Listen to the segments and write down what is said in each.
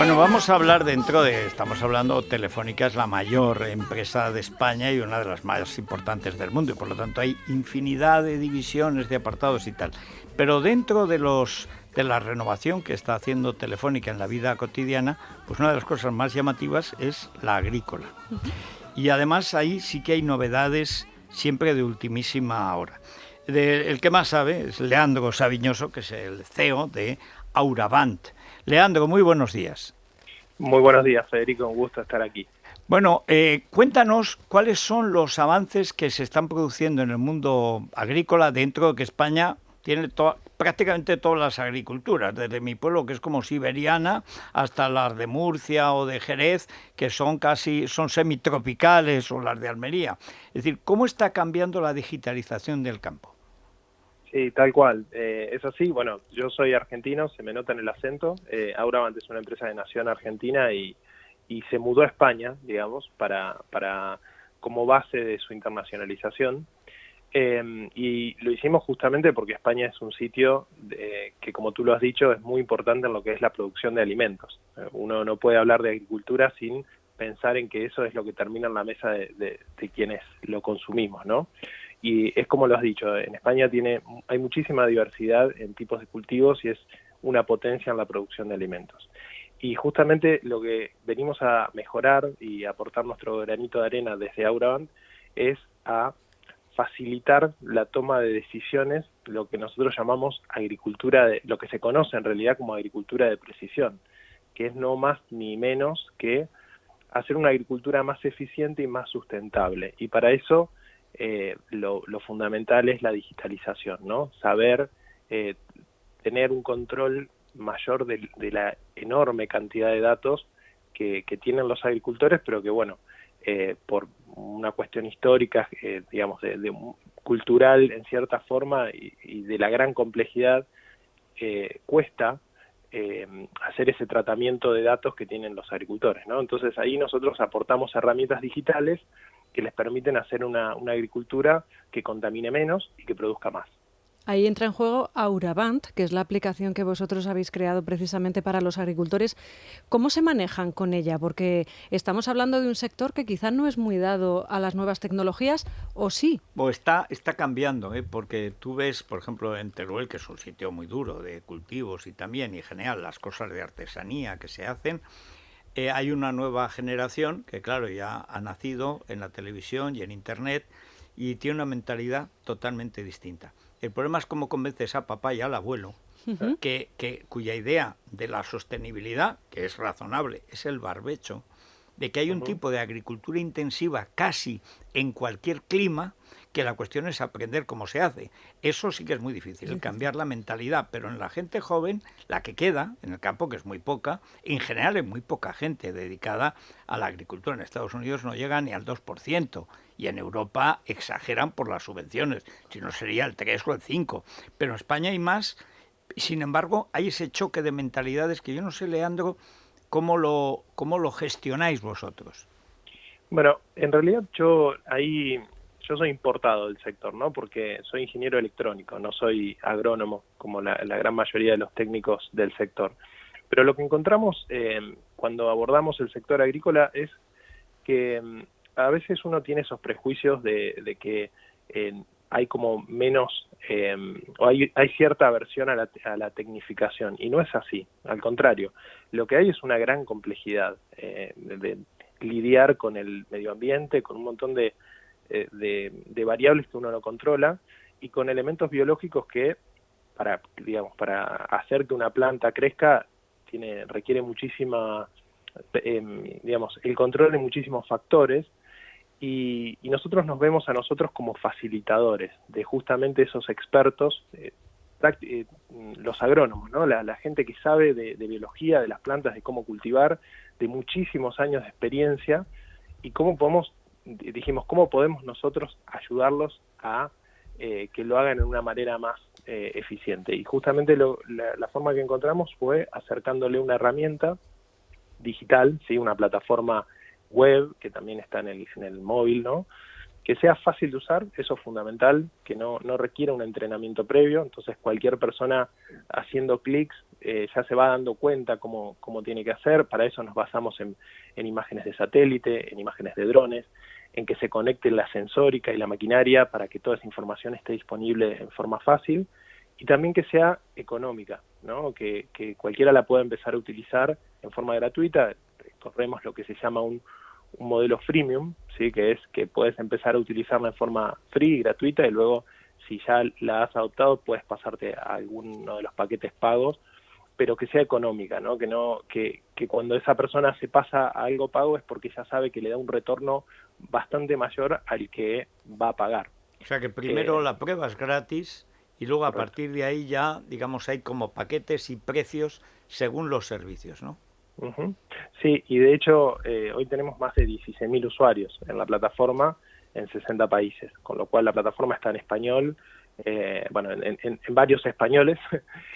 Bueno, vamos a hablar estamos hablando, Telefónica es la mayor empresa de España y una de las más importantes del mundo, y por lo tanto hay infinidad de divisiones, de apartados y tal. Pero dentro de la renovación que está haciendo Telefónica en la vida cotidiana, pues una de las cosas más llamativas es la agrícola. Y además ahí sí que hay novedades siempre de ultimísima hora. El que más sabe es Leandro Saviñoso, que es el CEO de Auravant. Leandro, muy buenos días. Muy buenos días, Federico, un gusto estar aquí. Bueno, cuéntanos cuáles son los avances que se están produciendo en el mundo agrícola dentro de que España tiene prácticamente todas las agriculturas, desde mi pueblo, que es como siberiana, hasta las de Murcia o de Jerez, que son semitropicales, o las de Almería. Es decir, ¿cómo está cambiando la digitalización del campo? Sí, tal cual. Es así, bueno, yo soy argentino, se me nota en el acento. Auravant es una empresa de nación argentina y se mudó a España, digamos, como base de su internacionalización. Y lo hicimos justamente porque España es un sitio que, como tú lo has dicho, es muy importante en lo que es la producción de alimentos. Uno no puede hablar de agricultura sin pensar en que eso es lo que termina en la mesa de quienes lo consumimos, ¿no? Y es como lo has dicho, en España hay muchísima diversidad en tipos de cultivos y es una potencia en la producción de alimentos. Y justamente lo que venimos a mejorar y aportar nuestro granito de arena desde Auravant es a facilitar la toma de decisiones, lo que nosotros llamamos lo que se conoce en realidad como agricultura de precisión, que es no más ni menos que hacer una agricultura más eficiente y más sustentable. Y para eso lo fundamental es la digitalización, ¿no? Saber tener un control mayor de la enorme cantidad de datos que tienen los agricultores, pero que, bueno, por una cuestión histórica, digamos, cultural en cierta forma y de la gran complejidad, cuesta hacer ese tratamiento de datos que tienen los agricultores, ¿no? Entonces ahí nosotros aportamos herramientas digitales que les permiten hacer una agricultura que contamine menos y que produzca más. Ahí entra en juego Auravant, que es la aplicación que vosotros habéis creado precisamente para los agricultores. ¿Cómo se manejan con ella? Porque estamos hablando de un sector que quizá no es muy dado a las nuevas tecnologías, ¿o sí? Está cambiando, porque tú ves, por ejemplo, en Teruel, que es un sitio muy duro de cultivos y también, y en general, las cosas de artesanía que se hacen. Hay una nueva generación que, claro, ya ha nacido en la televisión y en Internet y tiene una mentalidad totalmente distinta. El problema es cómo convences a papá y al abuelo cuya idea de la sostenibilidad, que es razonable, es el barbecho, de que hay un tipo de agricultura intensiva casi en cualquier clima, que la cuestión es aprender cómo se hace. Eso sí que es muy difícil, cambiar la mentalidad, pero en la gente joven, la que queda en el campo, que es muy poca, en general hay muy poca gente dedicada a la agricultura. En Estados Unidos no llega ni al 2%, y en Europa exageran por las subvenciones, si no sería el 3 o el 5%. Pero en España hay más. Sin embargo, hay ese choque de mentalidades que yo no sé, Leandro, cómo lo gestionáis vosotros. Bueno, en realidad yo soy importado del sector, ¿no? Porque soy ingeniero electrónico, no soy agrónomo como la gran mayoría de los técnicos del sector. Pero lo que encontramos cuando abordamos el sector agrícola es que a veces uno tiene esos prejuicios de que hay como menos, o hay cierta aversión a la tecnificación, y no es así, al contrario, lo que hay es una gran complejidad de lidiar con el medio ambiente, con un montón de variables que uno no controla, y con elementos biológicos que, para hacer que una planta crezca, requiere el control de muchísimos factores, y nosotros nos vemos a nosotros como facilitadores de justamente esos expertos, los agrónomos, ¿no? La gente que sabe de biología, de las plantas, de cómo cultivar, de muchísimos años de experiencia, y cómo podemos nosotros ayudarlos a que lo hagan en una manera más eficiente. Y justamente la forma que encontramos fue acercándole una herramienta digital, ¿sí? Una plataforma web que también está en el móvil, ¿no? Que sea fácil de usar, eso es fundamental, que no requiera un entrenamiento previo, entonces cualquier persona haciendo clics ya se va dando cuenta cómo tiene que hacer. Para eso nos basamos en imágenes de satélite, en imágenes de drones, en que se conecte la sensórica y la maquinaria para que toda esa información esté disponible en forma fácil y también que sea económica, ¿no? Que cualquiera la pueda empezar a utilizar en forma gratuita. Corremos lo que se llama un modelo freemium, ¿sí? Que es que puedes empezar a utilizarla en forma free, gratuita, y luego, si ya la has adoptado, puedes pasarte a alguno de los paquetes pagos, pero que sea económica, ¿no? Que cuando esa persona se pasa a algo pago es porque ya sabe que le da un retorno bastante mayor al que va a pagar. O sea que primero la prueba es gratis y luego a Correcto. partir de ahí ya, digamos, hay como paquetes y precios según los servicios, ¿no? Uh-huh. Sí, y de hecho hoy tenemos más de 16.000 usuarios en la plataforma en 60 países, con lo cual la plataforma está en español, bueno, en varios españoles,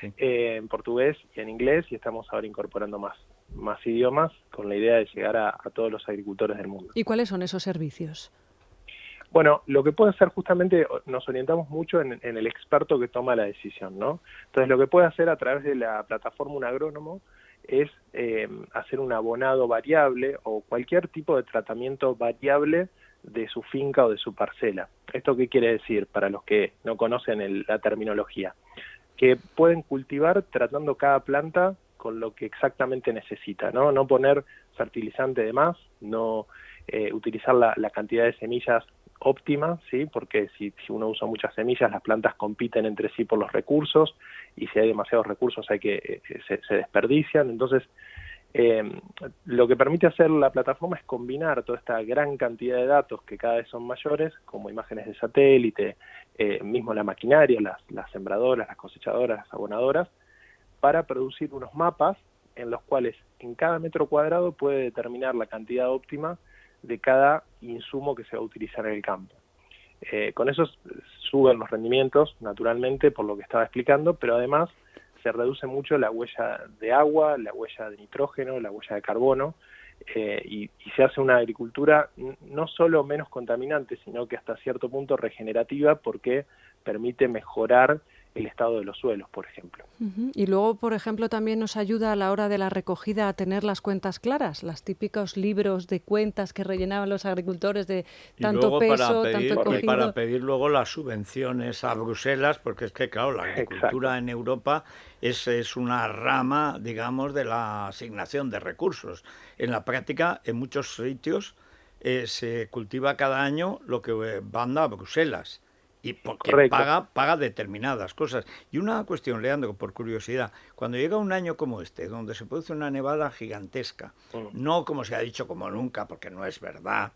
Sí. en portugués y en inglés, y estamos ahora incorporando más idiomas con la idea de llegar a todos los agricultores del mundo. ¿Y cuáles son esos servicios? Bueno, lo que puede hacer justamente, nos orientamos mucho en el experto que toma la decisión, ¿no? Entonces, lo que puede hacer a través de la plataforma un agrónomo es hacer un abonado variable o cualquier tipo de tratamiento variable de su finca o de su parcela. ¿Esto qué quiere decir para los que no conocen la terminología? Que pueden cultivar tratando cada planta con lo que exactamente necesita, ¿no? No poner fertilizante de más, no utilizar la cantidad de semillas óptima, ¿sí? Porque si uno usa muchas semillas, las plantas compiten entre sí por los recursos, y si hay demasiados recursos hay que se desperdician. Entonces, lo que permite hacer la plataforma es combinar toda esta gran cantidad de datos que cada vez son mayores, como imágenes de satélite, mismo la maquinaria, las sembradoras, las cosechadoras, las abonadoras, para producir unos mapas en los cuales en cada metro cuadrado puede determinar la cantidad óptima de cada insumo que se va a utilizar en el campo. Con eso suben los rendimientos, naturalmente, por lo que estaba explicando, pero además se reduce mucho la huella de agua, la huella de nitrógeno, la huella de carbono, y se hace una agricultura no solo menos contaminante, sino que hasta cierto punto regenerativa, porque permite mejorar el estado de los suelos, por ejemplo. Uh-huh. Y luego, por ejemplo, también nos ayuda a la hora de la recogida a tener las cuentas claras, los típicos libros de cuentas que rellenaban los agricultores de Y tanto luego peso, tanto para cogido. pedir luego las subvenciones a Bruselas, porque es que, claro, la agricultura Exacto. en Europa es una rama, digamos, de la asignación de recursos. En la práctica, en muchos sitios, se cultiva cada año lo que manda a Bruselas. Y porque Correcto. paga determinadas cosas. Y una cuestión, Leandro, por curiosidad, cuando llega un año como este, donde se produce una nevada gigantesca, no como se ha dicho como nunca, porque no es verdad,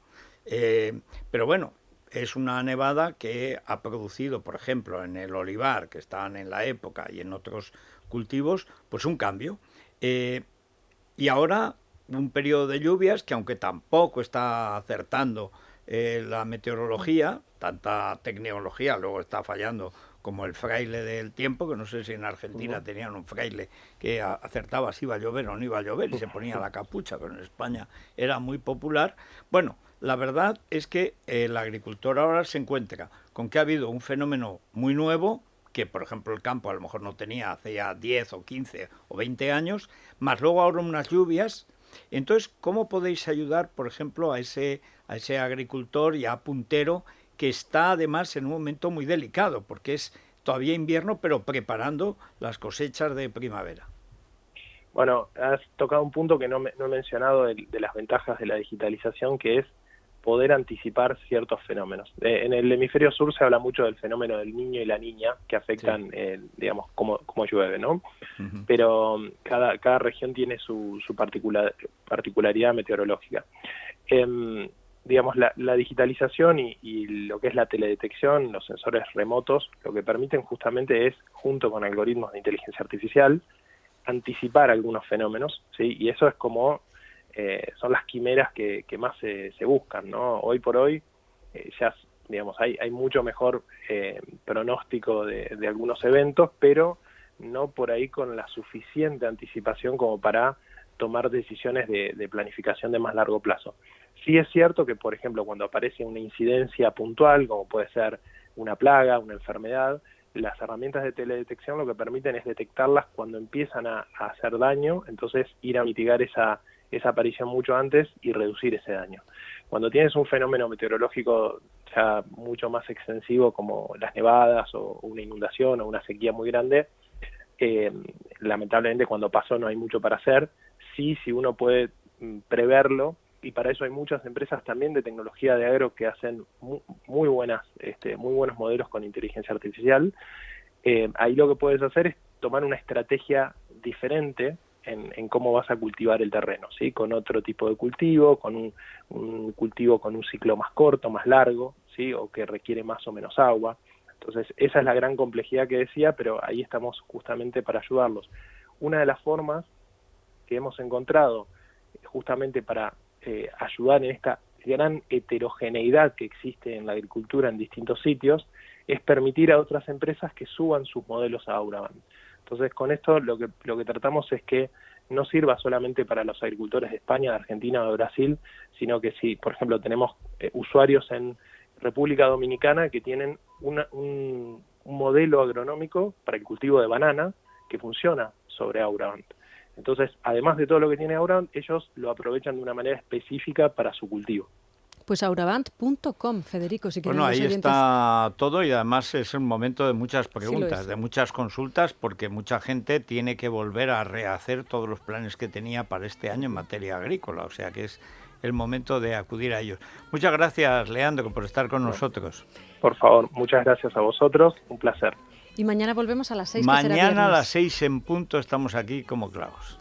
pero bueno, es una nevada que ha producido, por ejemplo, en el olivar, que estaban en la época, y en otros cultivos, pues un cambio. Y ahora un periodo de lluvias que, aunque tampoco está acertando la meteorología, tanta tecnología luego está fallando, como el fraile del tiempo, que no sé si en Argentina tenían un fraile que acertaba si iba a llover o no iba a llover y se ponía la capucha, pero en España era muy popular. Bueno, la verdad es que el agricultor ahora se encuentra con que ha habido un fenómeno muy nuevo, que por ejemplo el campo a lo mejor no tenía hace ya 10 o 15 o 20 años, más luego ahora unas lluvias. Entonces, ¿cómo podéis ayudar, por ejemplo, a ese agricultor ya puntero que está además en un momento muy delicado, porque es todavía invierno, pero preparando las cosechas de primavera? Bueno, has tocado un punto que no he mencionado de las ventajas de la digitalización, que es poder anticipar ciertos fenómenos. En el hemisferio sur se habla mucho del fenómeno del niño y la niña, que afectan, sí, digamos, cómo llueve, ¿no? Uh-huh. Pero cada región tiene su particularidad meteorológica. Digamos, la digitalización y lo que es la teledetección, los sensores remotos, lo que permiten justamente es, junto con algoritmos de inteligencia artificial, anticipar algunos fenómenos, ¿sí? Y eso es como son las quimeras que más se buscan, ¿no? Hoy por hoy ya, digamos, hay mucho mejor pronóstico de algunos eventos, pero no por ahí con la suficiente anticipación como para tomar decisiones de planificación de más largo plazo. Sí es cierto que, por ejemplo, cuando aparece una incidencia puntual, como puede ser una plaga, una enfermedad, las herramientas de teledetección lo que permiten es detectarlas cuando empiezan a hacer daño, entonces ir a mitigar esa aparición mucho antes y reducir ese daño. Cuando tienes un fenómeno meteorológico ya mucho más extensivo como las nevadas o una inundación o una sequía muy grande, lamentablemente cuando pasó no hay mucho para hacer. Sí, si uno puede preverlo, y para eso hay muchas empresas también de tecnología de agro que hacen muy buenos modelos con inteligencia artificial. Ahí lo que puedes hacer es tomar una estrategia diferente en cómo vas a cultivar el terreno, ¿sí? Con otro tipo de cultivo, con un cultivo con un ciclo más corto, más largo, ¿sí? O que requiere más o menos agua. Entonces, esa es la gran complejidad que decía, pero ahí estamos justamente para ayudarlos. Una de las formas que hemos encontrado justamente para ayudar en esta gran heterogeneidad que existe en la agricultura en distintos sitios es permitir a otras empresas que suban sus modelos a Auraband. Entonces, con esto lo que tratamos es que no sirva solamente para los agricultores de España, de Argentina o de Brasil, sino que si, por ejemplo, tenemos usuarios en República Dominicana que tienen un modelo agronómico para el cultivo de banana que funciona sobre Auraband. Entonces, además de todo lo que tiene Auraband, ellos lo aprovechan de una manera específica para su cultivo. Pues auraband.com, Federico, si quieren Bueno, los ahí oyentes... está todo y además es un momento de muchas preguntas, Sí, de muchas consultas, porque mucha gente tiene que volver a rehacer todos los planes que tenía para este año en materia agrícola, o sea que es el momento de acudir a ellos. Muchas gracias, Leandro, por estar con nosotros. Por favor, muchas gracias a vosotros, un placer. Y mañana volvemos a las 6, que será viernes. Mañana a las 6 en punto estamos aquí como clavos.